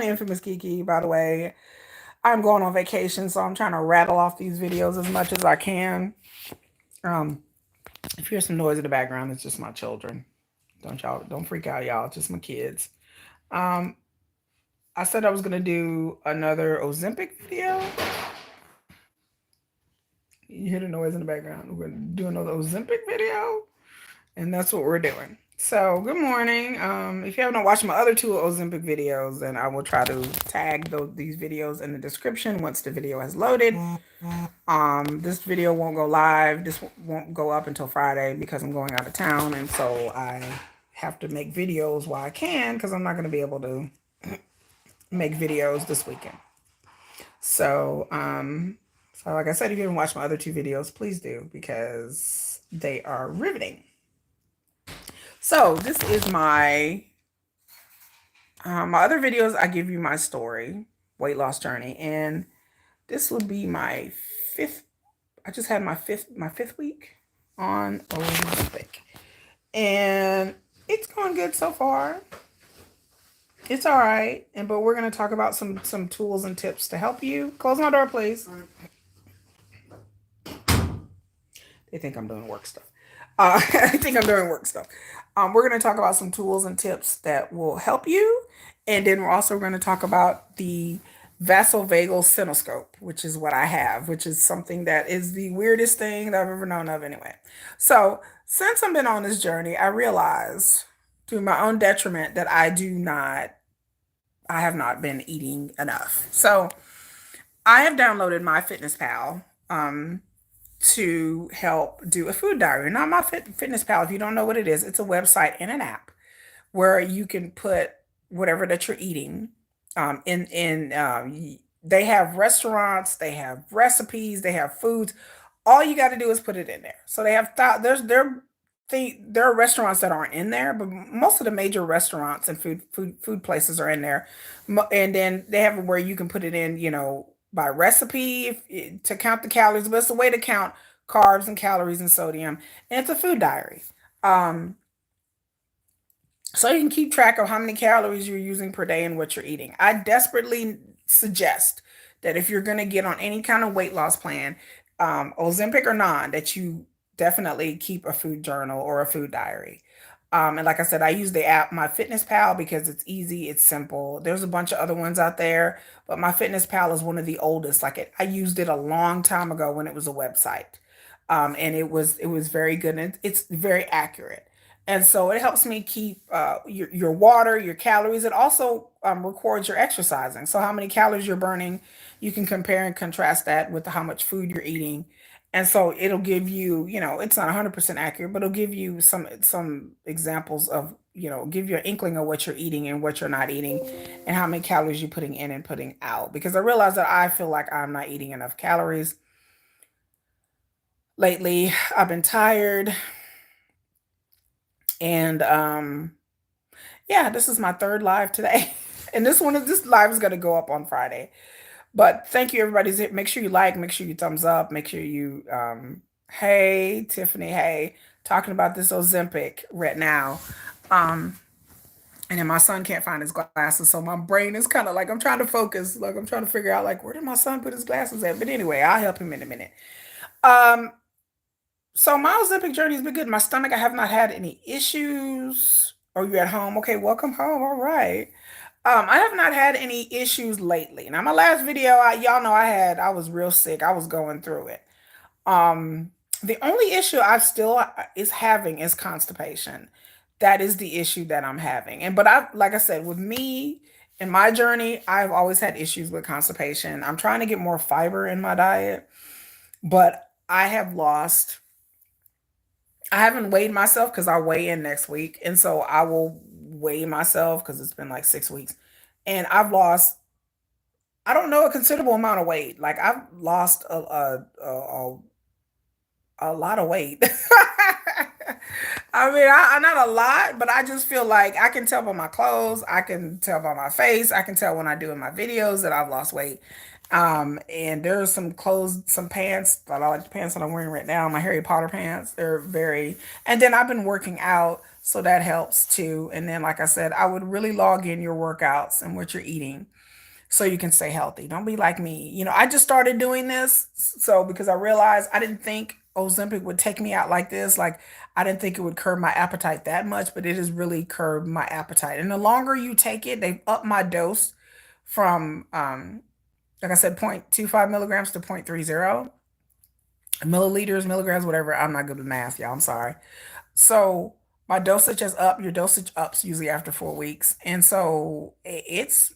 Infamous Kiki, by the way. I'm going on vacation, so I'm trying to rattle off these videos as much as I can. Um, if you hear some noise in the background, it's just my children. Don't freak out, y'all. It's just my kids. Um, I said I was gonna do another Ozempic video. You hear the noise in the background. We're gonna do another Ozempic video, and that's what we're doing. So, good morning. If you haven't watched my other two Ozempic videos, then I will try to tag these videos in the description once the video has loaded. This video won't go live. This won't go up until Friday because I'm going out of town, and so I have to make videos while I can because I'm not going to be able to make videos this weekend. So like I said, if you haven't watched my other two videos, please do because they are riveting. So this is my other videos. I give you my story, weight loss journey, and this would be my fifth. I just had my fifth week on Ozempic, and it's going good so far. It's all right, but we're gonna talk about some tools and tips to help you. Close my door, please. They think I'm doing work stuff. I think I'm doing work stuff. We're going to talk about some tools and tips that will help you. And then we're also going to talk about the Vasovagal Syncope, which is what I have, which is something that is the weirdest thing that I've ever known of anyway. So since I've been on this journey, I realized to my own detriment that I have not been eating enough. So I have downloaded my Fitness Pal. To help do a food diary. Now, my Fitness Pal, if you don't know what it is, it's a website and an app where you can put whatever that you're eating. They have restaurants, they have recipes, they have foods. All you got to do is put it in there. So they have there are restaurants that aren't in there, but most of the major restaurants and food places are in there. And then they have where you can put it in, by recipe to count the calories, but it's a way to count carbs and calories and sodium. And it's a food diary. Um, so you can keep track of how many calories you're using per day and what you're eating. I desperately suggest that if you're going to get on any kind of weight loss plan, Ozempic or non, that you definitely keep a food journal or a food diary. And like I said, I use the app My Fitness Pal because it's easy, it's simple. There's a bunch of other ones out there, but My Fitness Pal is one of the oldest. I used it a long time ago when it was a website, and it was very good and it's very accurate. And so it helps me keep your water, your calories. It also records your exercising. So how many calories you're burning, you can compare and contrast that with how much food you're eating. And so it'll give you, it's not 100% accurate, but it'll give you some examples of, give you an inkling of what you're eating and what you're not eating and how many calories you're putting in and putting out. Because I realize that I feel like I'm not eating enough calories lately. I've been tired and yeah, this is my third live today. And this live is going to go up on Friday. But thank you, everybody. Make sure you like, make sure you thumbs up, make sure you, hey, Tiffany, hey, talking about this Ozempic right now. Um, and then my son can't find his glasses, so my brain is kind of like I'm trying to focus, like I'm trying to figure out like where did my son put his glasses at. But anyway, I'll help him in a minute. Um, so my Ozempic journey has been good. My stomach, I have not had any issues. Oh, you at home? Okay, welcome home. All right. I have not had any issues lately. Now, my last video, y'all know I was real sick. I was going through it. The only issue I still is having is constipation. That is the issue that I'm having. Like I said, with me in my journey, I've always had issues with constipation. I'm trying to get more fiber in my diet, but I haven't weighed myself because I'll weigh in next week. And so I will weigh myself because it's been like 6 weeks. And I've lost, I don't know, a considerable amount of weight. Like I've lost a lot of weight. I mean, not a lot, but I just feel like I can tell by my clothes, I can tell by my face, I can tell when I do in my videos that I've lost weight. And there's some clothes, some pants that I like, the pants that I'm wearing right now, my Harry Potter pants. They're very, and then I've been working out, so that helps too. And then, like I said, I would really log in your workouts and what you're eating so you can stay healthy. Don't be like me. I just started doing this. So because I realized I didn't think Ozempic would take me out like this. Like I didn't think it would curb my appetite that much, but it has really curbed my appetite. And the longer you take it, they've upped my dose from like I said, 0.25 milligrams to 0.30 milliliters, milligrams, whatever. I'm not good with math, y'all. I'm sorry. So my dosage is up. Your dosage ups usually after 4 weeks. And so it's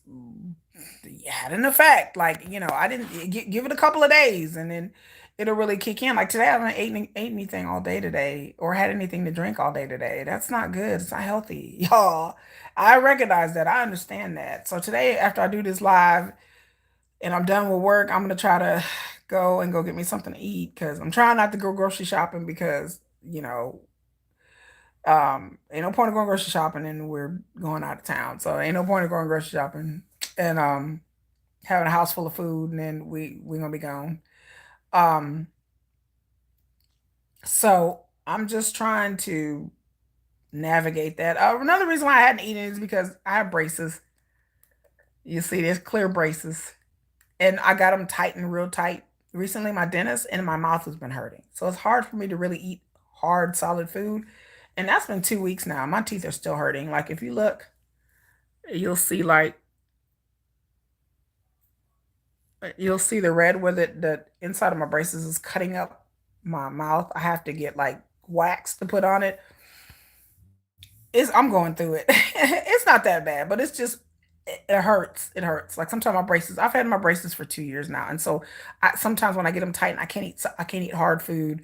had an effect. Like, I didn't give it a couple of days and then it'll really kick in. Like today, I haven't ate anything all day today or had anything to drink all day today. That's not good. It's not healthy, y'all. I recognize that. I understand that. So today, after I do this live, and I'm done with work, I'm gonna try to go get me something to eat because I'm trying not to go grocery shopping because ain't no point of going grocery shopping and we're going out of town. So ain't no point of going grocery shopping and having a house full of food and then we gonna be gone. Um, so I'm just trying to navigate that. Another reason why I hadn't eaten is because I have braces. You see, there's clear braces. And I got them tightened real tight recently, my dentist, and my mouth has been hurting. So it's hard for me to really eat hard, solid food. And that's been 2 weeks now. My teeth are still hurting. Like if you look, you'll see like you'll see the red where the inside of my braces is cutting up my mouth. I have to get like wax to put on it. I'm going through it. It's not that bad, but it's just it hurts. It hurts. Like sometimes my braces. I've had my braces for 2 years now, and so sometimes when I get them tight, I can't eat. I can't eat hard food.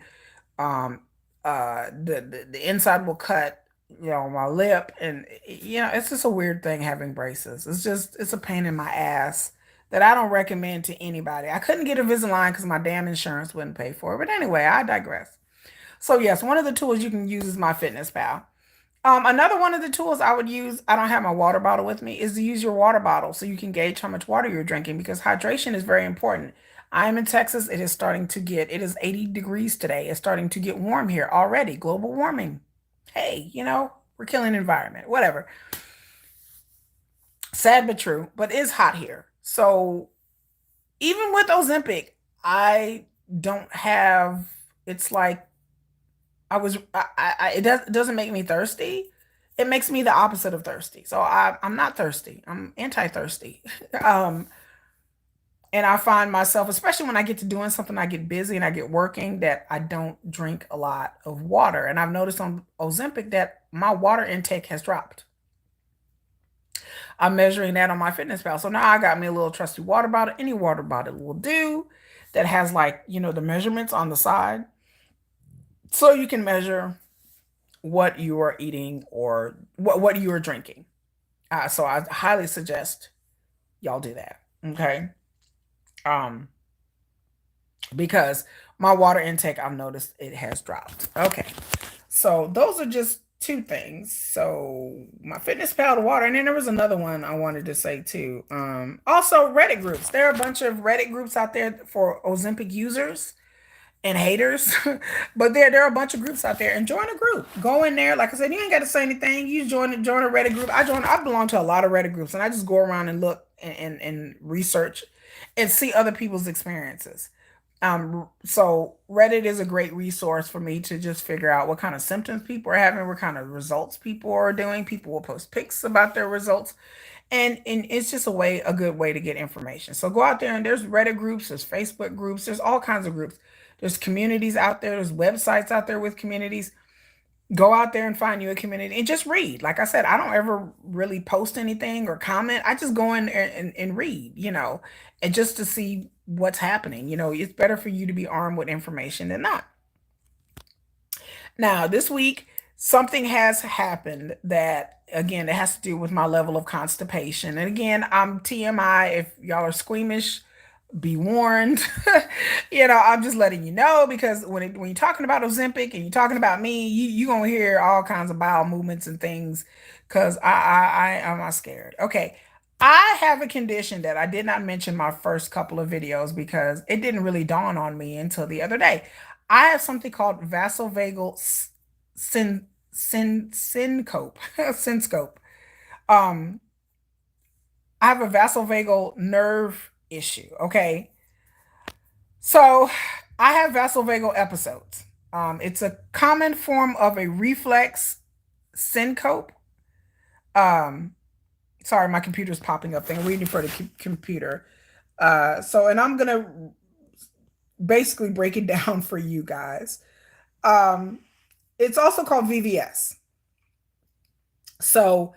Um, the inside will cut. My lip, and it's just a weird thing having braces. It's a pain in my ass that I don't recommend to anybody. I couldn't get Invisalign because my damn insurance wouldn't pay for it. But anyway, I digress. So yes, one of the tools you can use is my Fitness Pal. Another one of the tools I would use, I don't have my water bottle with me, is to use your water bottle so you can gauge how much water you're drinking because hydration is very important. I am in Texas. It is 80 degrees today. It's starting to get warm here already. Global warming. Hey, we're killing the environment. Whatever. Sad but true, but it's hot here. So even with Ozempic, I don't have, it's like it doesn't make me thirsty. It makes me the opposite of thirsty. So I'm not thirsty. I'm anti-thirsty. Um, and I find myself, especially when I get to doing something, I get busy and I get working, that I don't drink a lot of water. And I've noticed on Ozempic that my water intake has dropped. I'm measuring that on my Fitness Pal. So now I got me a little trusty water bottle. Any water bottle will do that has like, the measurements on the side. So you can measure what you are eating or what you are drinking. So I highly suggest y'all do that. Okay. Um, because my water intake, I've noticed it has dropped. Okay. So those are just two things. So my Fitness Pal, the water, and then there was another one I wanted to say too. Also Reddit groups. There are a bunch of Reddit groups out there for Ozempic users and haters. But there are a bunch of groups out there, and join a group. Go in there. Like I said, you ain't got to say anything. You join a Reddit group. I belong to a lot of Reddit groups, and I just go around and look and research and see other people's experiences. So Reddit is a great resource for me to just figure out what kind of symptoms people are having, what kind of results people are doing. People will post pics about their results. And it's just a good way to get information. So go out there, and there's Reddit groups, there's Facebook groups, there's all kinds of groups. There's communities out there, there's websites out there with communities. Go out there and find you a community and just read. Like I said, I don't ever really post anything or comment. I just go in there and read, and just to see what's happening. It's better for you to be armed with information than not. Now, this week, something has happened that, again, it has to do with my level of constipation. And again, I'm TMI. If y'all are squeamish, be warned. I'm just letting you know because when you're talking about Ozempic and you're talking about me, you gonna hear all kinds of bowel movements and things because I'm not scared. Okay. I have a condition that I did not mention my first couple of videos because it didn't really dawn on me until the other day. I have something called syncope. Syncope. Um, I have a vasovagal nerve issue. Okay. So I have vasovagal episodes. It's a common form of a reflex syncope. Um, Sorry, my computer's popping up thing. I'm reading for the computer. And I'm gonna basically break it down for you guys. Um, it's also called VVS. So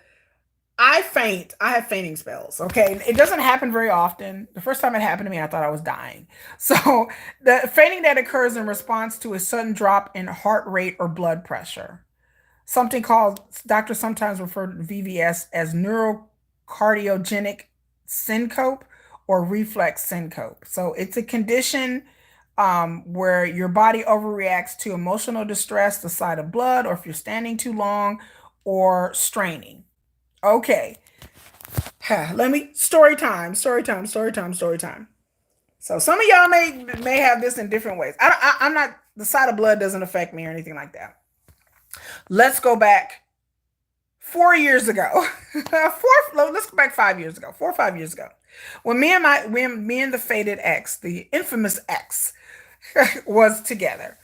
I faint. I have fainting spells. Okay. It doesn't happen very often. The first time it happened to me, I thought I was dying. So the fainting that occurs in response to a sudden drop in heart rate or blood pressure. Something called, doctors sometimes refer to VVS as neurocardiogenic syncope or reflex syncope. So it's a condition where your body overreacts to emotional distress, the sight of blood, or if you're standing too long or straining. Okay, let me story time. So some of y'all may have this in different ways. I'm not, the sight of blood doesn't affect me or anything like that. Let's go back 4 years ago. Let's go back 5 years ago, 4 or 5 years ago, when me and the fated ex, the infamous ex, was together.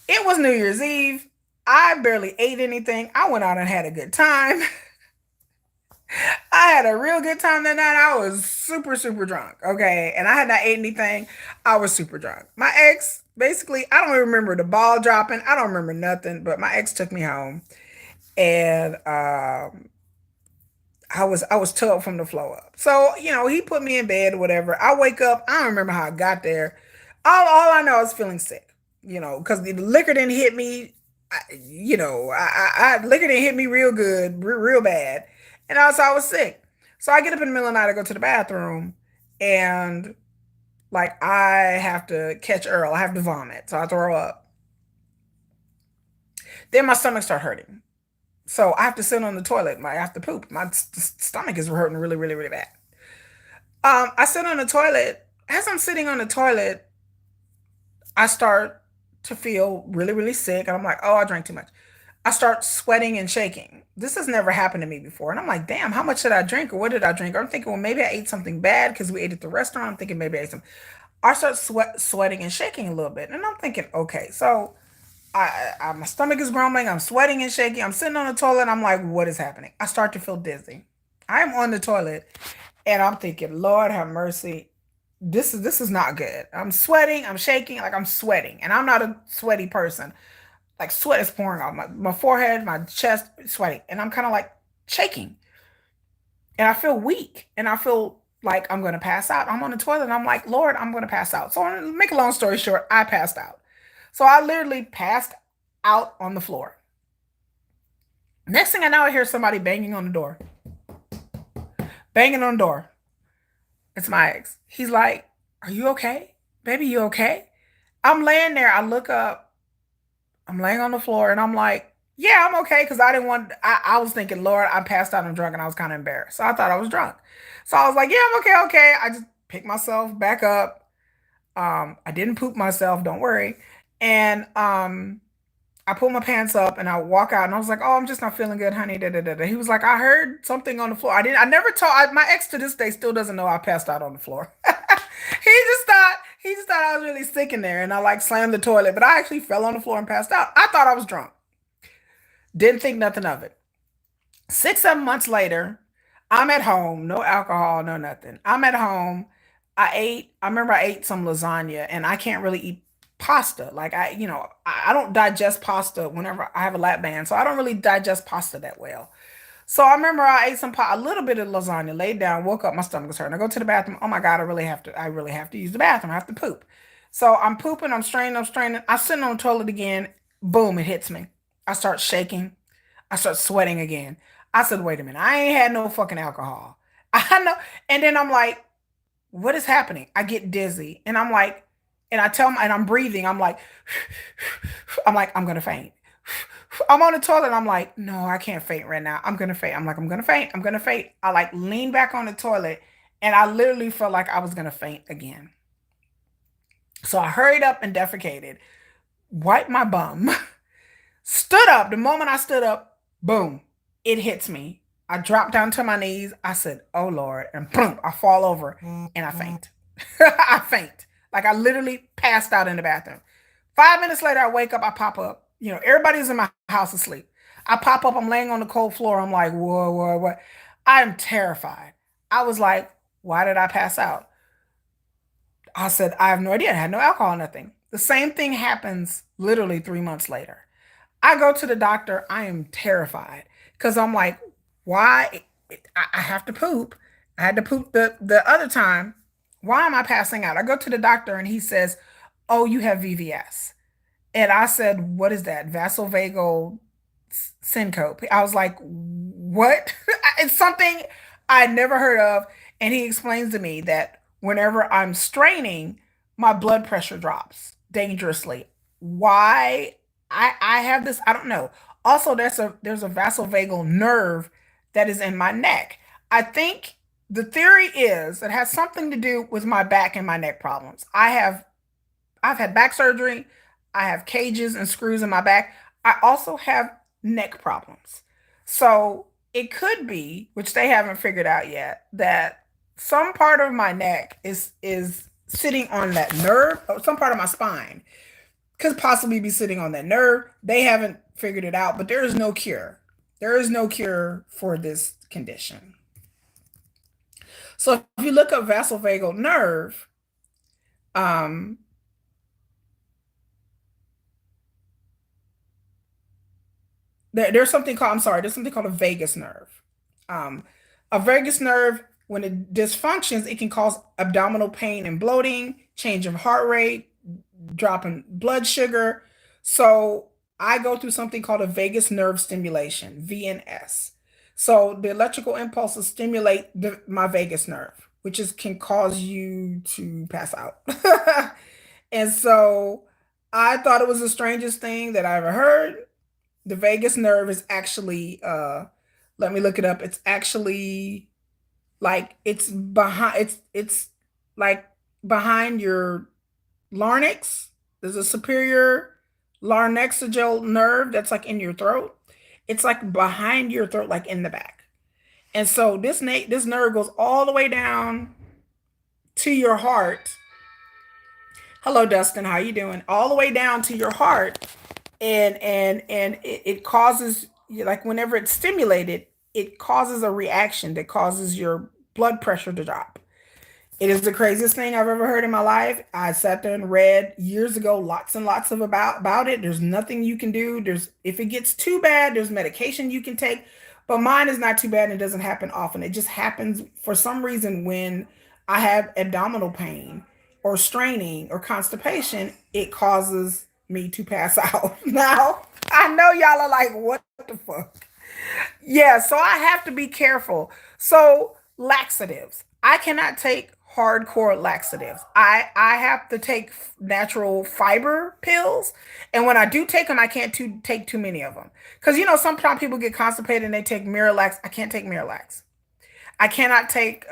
It was New Year's Eve. I barely ate anything. I went out and had a good time. I had a real good time that night. I was super, super drunk. Okay. And I had not ate anything. I was super drunk. My ex, basically, I don't even remember the ball dropping. I don't remember nothing, but my ex took me home and I was tugged from the floor up. So, he put me in bed or whatever. I wake up. I don't remember how I got there. All I know is feeling sick, because the liquor didn't hit me. Liquor didn't hit me real good, real bad. And also I was sick. So I get up in the middle of the night, I go to the bathroom and like I have to catch Earl. I have to vomit. So I throw up. Then my stomach start hurting. So I have to sit on the toilet. I have to poop. My stomach is hurting really, really, really bad. I sit on the toilet. As I'm sitting on the toilet, I start to feel really, really sick. And I'm like, oh, I drank too much. I start sweating and shaking. This has never happened to me before. And I'm like, damn, how much did I drink or what did I drink? I'm thinking, well, maybe I ate something bad because we ate at the restaurant. I'm thinking maybe I ate some. I start sweating and shaking a little bit. And I'm thinking, okay, so my stomach is grumbling. I'm sweating and shaking. I'm sitting on the toilet. I'm like, what is happening? I start to feel dizzy. I'm on the toilet and I'm thinking, Lord have mercy. This is not good. I'm sweating. I'm shaking. Like I'm sweating. And I'm not a sweaty person. Like sweat is pouring off my forehead, my chest, sweating. And I'm kind of like shaking. And I feel weak. And I feel like I'm going to pass out. I'm on the toilet and I'm like, Lord, I'm going to pass out. So to make a long story short, I passed out. So I literally passed out on the floor. Next thing I know, I hear somebody banging on the door. Banging on the door. It's my ex. He's like, are you okay? Baby, you okay? I'm laying there. I look up. I'm laying on the floor and I'm like, yeah, I'm okay. Cause I didn't want, I was thinking, Lord, I passed out and drunk and I was kind of embarrassed. So I thought I was drunk. So I was like, yeah, I'm okay. Okay. I just picked myself back up. I didn't poop myself. Don't worry. And, I pull my pants up and I walk out and I was like, oh, I'm just not feeling good, honey. Da, da, da, da. He was like, I heard something on the floor. I never told, my ex to this day still doesn't know I passed out on the floor. He just thought I was really sick in there and I like slammed the toilet, but I actually fell on the floor and passed out. I thought I was drunk. Didn't think nothing of it. 6, 7 months later, I'm at home, no alcohol, no nothing. I'm at home. I remember I ate some lasagna and I can't really eat pasta. Like I don't digest pasta whenever I have a lap band. So I don't really digest pasta that well. So I remember I ate a little bit of lasagna, laid down, woke up, my stomach was hurting. I go to the bathroom. Oh my God, I really have to use the bathroom. I have to poop. So I'm pooping, I'm straining, I'm straining. I sit on the toilet again. Boom, it hits me. I start shaking. I start sweating again. I said, wait a minute. I ain't had no fucking alcohol. I know. And then I'm like, what is happening? I get dizzy. And I'm like, and I tell him, and I'm breathing. I'm like, I'm gonna faint. I'm on the toilet and I'm like, no, I can't faint right now. I'm gonna faint. I'm like, I'm gonna faint. I'm gonna faint. I like lean back on the toilet and I literally felt like I was gonna faint again. So I hurried up and defecated, wiped my bum, stood up. The moment I stood up, boom, it hits me. I dropped down to my knees. I said, oh Lord, and boom, I fall over and I faint. I faint. Like I literally passed out in the bathroom. 5 minutes later, I wake up, I pop up. You know, everybody's in my house asleep. I pop up, I'm laying on the cold floor. I'm like, whoa, whoa, what? I'm terrified. I was like, why did I pass out? I said, I have no idea. I had no alcohol, nothing. The same thing happens literally 3 months later. I go to the doctor. I am terrified because I'm like, why? I have to poop. I had to poop the other time. Why am I passing out? I go to the doctor and he says, oh, you have VVS. And I said, what is that? Vasovagal syncope. I was like, what? It's something I'd never heard of. And he explains to me that whenever I'm straining, my blood pressure drops dangerously. Why I have this, I don't know. Also, there's a vasovagal nerve that is in my neck. I think the theory is it has something to do with my back and my neck problems. I've had back surgery. I have cages and screws in my back. I also have neck problems. So it could be, which they haven't figured out yet, that some part of my neck is sitting on that nerve, or some part of my spine could possibly be sitting on that nerve. They haven't figured it out, but there is no cure. There is no cure for this condition. So if you look up vasovagal nerve, um, there's something called, I'm sorry, there's something called a vagus nerve. Um, a vagus nerve, when it dysfunctions, it can cause abdominal pain and bloating, change of heart rate, drop in blood sugar. So I go through something called a vagus nerve stimulation, VNS. So the electrical impulses stimulate my vagus nerve, which is can cause you to pass out. And so I thought it was the strangest thing that I ever heard. The vagus nerve is actually let me look it up. It's actually like it's like behind your larynx. There's a superior larynxal nerve that's like in your throat. It's like behind your throat, like in the back. And so this nerve goes all the way down to your heart. Hello, Dustin. How you doing? All the way down to your heart, and it causes, like whenever it's stimulated, it causes a reaction that causes your blood pressure to drop. It is the craziest thing I've ever heard in my life. I sat there and read years ago lots and lots of about it. There's nothing you can do. There's if it gets too bad, there's medication you can take. But mine is not too bad and it doesn't happen often. It just happens for some reason when I have abdominal pain or straining or constipation, it causes me to pass out. Now, I know y'all are like, what the fuck? Yeah, so I have to be careful. So laxatives. I cannot take hardcore laxatives. I have to take natural fiber pills, and when I do take them, I can't take too many of them because sometimes people get constipated and they take Miralax. I can't take Miralax. I cannot take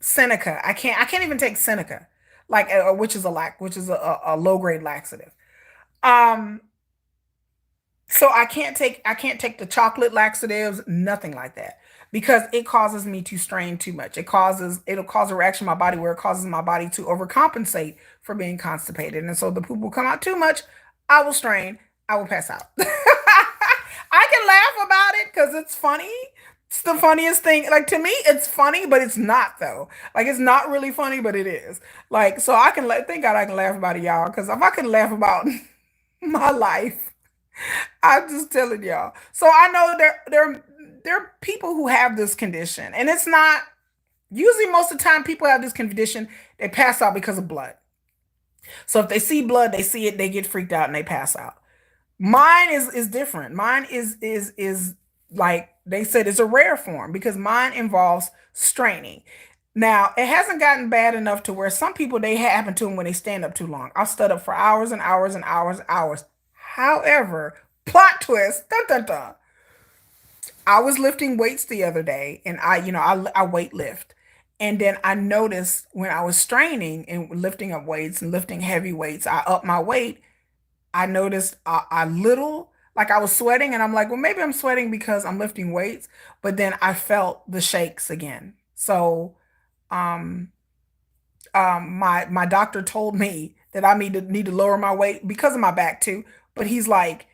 Seneca. I can't even take Seneca, like which is a low grade laxative. Um, so I can't take the chocolate laxatives, nothing like that. Because it causes me to strain too much. It'll cause a reaction in my body where it causes my body to overcompensate for being constipated. And so the poop will come out too much. I will strain. I will pass out. I can laugh about it because it's funny. It's the funniest thing. Like to me, it's funny, but it's not though. Like it's not really funny, but it is. Like so, thank God I can laugh about it, y'all. Because if I can laugh about my life, I'm just telling y'all. So I know there are people who have this condition, and it's not usually most of the time people have this condition. They pass out because of blood. So if they see blood, they see it, they get freaked out and they pass out. Mine is different. Mine is like they said, it's a rare form because mine involves straining. Now, it hasn't gotten bad enough to where some people they happen to them when they stand up too long. I'll stand up for hours and hours and hours and hours. However, Plot twist. Dun dun dun. I was lifting weights the other day, and I weight lift, and then I noticed when I was straining and lifting up weights and lifting heavy weights, I upped my weight. I noticed a little, like I was sweating, and I'm like, well, maybe I'm sweating because I'm lifting weights, but then I felt the shakes again. So, um, my doctor told me that I need to lower my weight because of my back too. But he's like,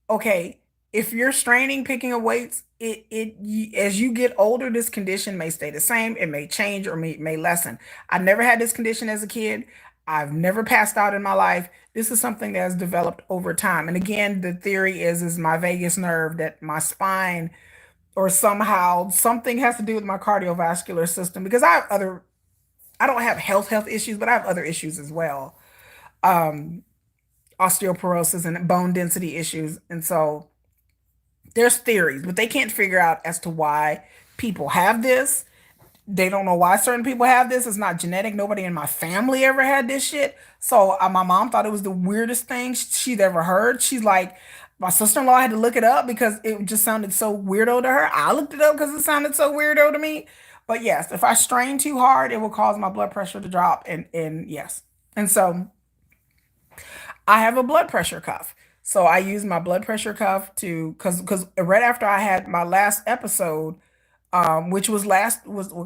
okay, if you're straining picking up weights, as you get older, this condition may stay the same, it may change or may lessen. I never had this condition as a kid. I've never passed out in my life. This is something that has developed over time. And again, the theory is my vagus nerve, that my spine or somehow something has to do with my cardiovascular system, because I don't have health issues, but I have other issues as well. Um, Osteoporosis and bone density issues. And so there's theories, but they can't figure out as to why people have this. They don't know why certain people have this. It's not genetic. Nobody in my family ever had this shit. So my mom thought it was the weirdest thing she'd ever heard. She's like, my sister-in-law had to look it up because it just sounded so weirdo to her. I looked it up because it sounded so weirdo to me. But yes, if I strain too hard, it will cause my blood pressure to drop. And yes. And so I have a blood pressure cuff. So I use my blood pressure cuff to, because right after I had my last episode, which was like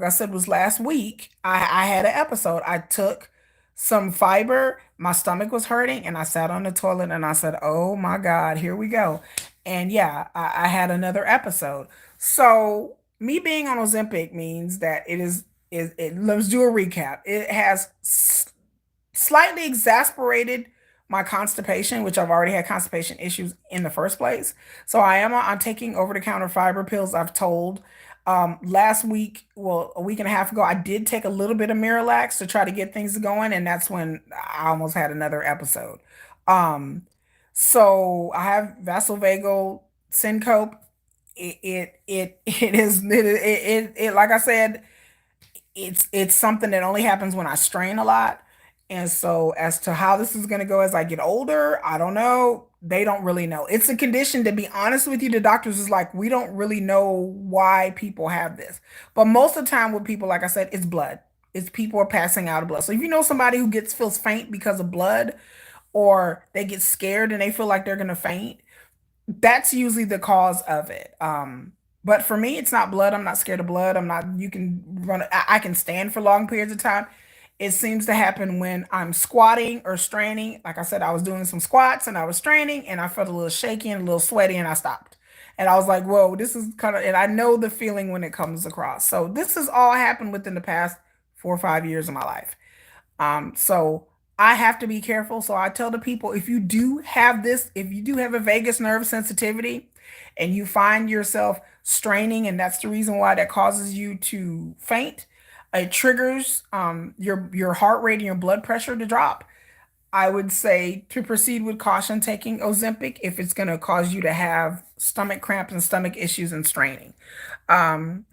I said was last week. I had an episode. I took some fiber. My stomach was hurting, and I sat on the toilet and I said, "Oh my God, here we go." And yeah, I had another episode. So me being on Ozempic means that let's do a recap. It has slightly exasperated my constipation, which I've already had constipation issues in the first place. So I'm taking over the counter fiber pills. I've told last week, well, a week and a half ago, I did take a little bit of Miralax to try to get things going, and that's when I almost had another episode. Um, so I have vasovagal syncope. It is like I said, it's something that only happens when I strain a lot. And so as to how this is going to go as I get older, I don't know. They don't really know. It's a condition, to be honest with you, the doctors is like, we don't really know why people have this. But most of the time with people, like I said, it's blood. It's people are passing out of blood. So if you know somebody who feels faint because of blood, or they get scared and they feel like they're going to faint, that's usually the cause of it. But for me, it's not blood. I'm not scared of blood. I'm not, you can run, I can stand for long periods of time. It seems to happen when I'm squatting or straining. Like I said, I was doing some squats and I was straining, and I felt a little shaky and a little sweaty, and I stopped. And I was like, whoa, this is kind of, and I know the feeling when it comes across. So this has all happened within the past 4 or 5 years of my life. So I have to be careful. So I tell the people, if you do have this, if you do have a vagus nerve sensitivity and you find yourself straining, and that's the reason why that causes you to faint, it triggers your heart rate and your blood pressure to drop. I would say to proceed with caution taking Ozempic if it's going to cause you to have stomach cramps and stomach issues and straining. Um,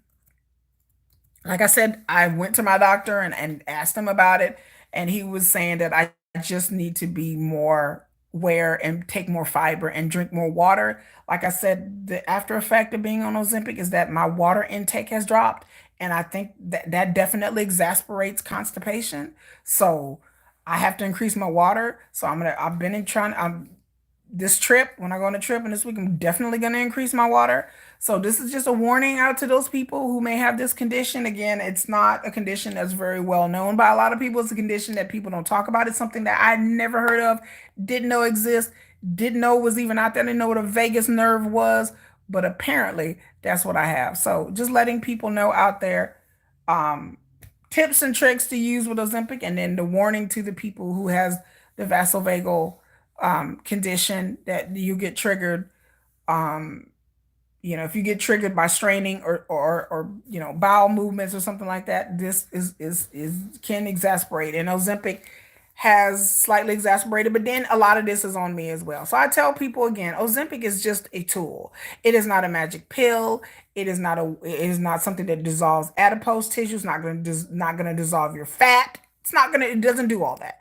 like I said, I went to my doctor and asked him about it, and he was saying that I just need to be more aware and take more fiber and drink more water. Like I said, the after effect of being on Ozempic is that my water intake has dropped, and I think that definitely exasperates constipation. So I have to increase my water. So I've been in trying. This trip, when I go on a trip and this week, I'm definitely going to increase my water. So this is just a warning out to those people who may have this condition. Again, it's not a condition that's very well known by a lot of people. It's a condition that people don't talk about. It's something that I never heard of, didn't know exists, didn't know was even out there, didn't know what a vagus nerve was, but apparently that's what I have. So just letting people know out there, um, tips and tricks to use with Ozempic, and then the warning to the people who has the vasovagal condition that you get triggered. Um, if you get triggered by straining or bowel movements or something like that, this is can exasperate. And Ozempic has slightly exasperated, but then a lot of this is on me as well. So I tell people again, Ozempic is just a tool. It is not a magic pill. It is not something that dissolves adipose tissue. It's not going to dissolve your fat. It doesn't do all that.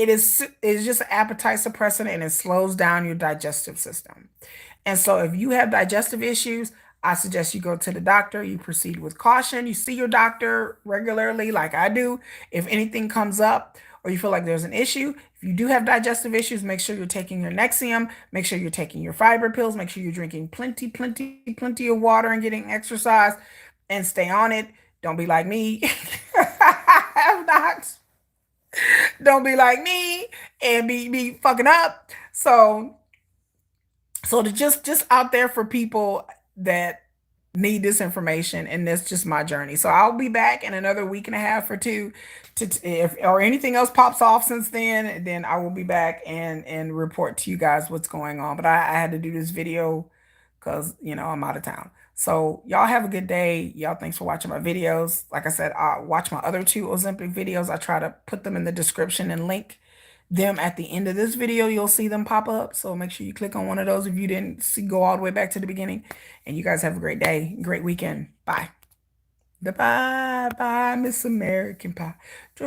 it's just an appetite suppressant, and it slows down your digestive system. And so if you have digestive issues, I suggest you go to the doctor, you proceed with caution, you see your doctor regularly like I do. If anything comes up or you feel like there's an issue, if you do have digestive issues, make sure you're taking your Nexium, make sure you're taking your fiber pills, make sure you're drinking plenty of water and getting exercise, and stay on it. Don't be like me. I have not. Don't be like me and be fucking up. So to just out there for people that need this information, and that's just my journey. So I'll be back in another week and a half or two if or anything else pops off since then I will be back and report to you guys what's going on. But I had to do this video because I'm out of town. So y'all have a good day. Y'all, thanks for watching my videos. Like I said, watch my other two Ozempic videos. I try to put them in the description and link them at the end of this video. You'll see them pop up. So make sure you click on one of those if you didn't see, go all the way back to the beginning. And you guys have a great day, great weekend. Bye. Bye, bye, Miss American Pie.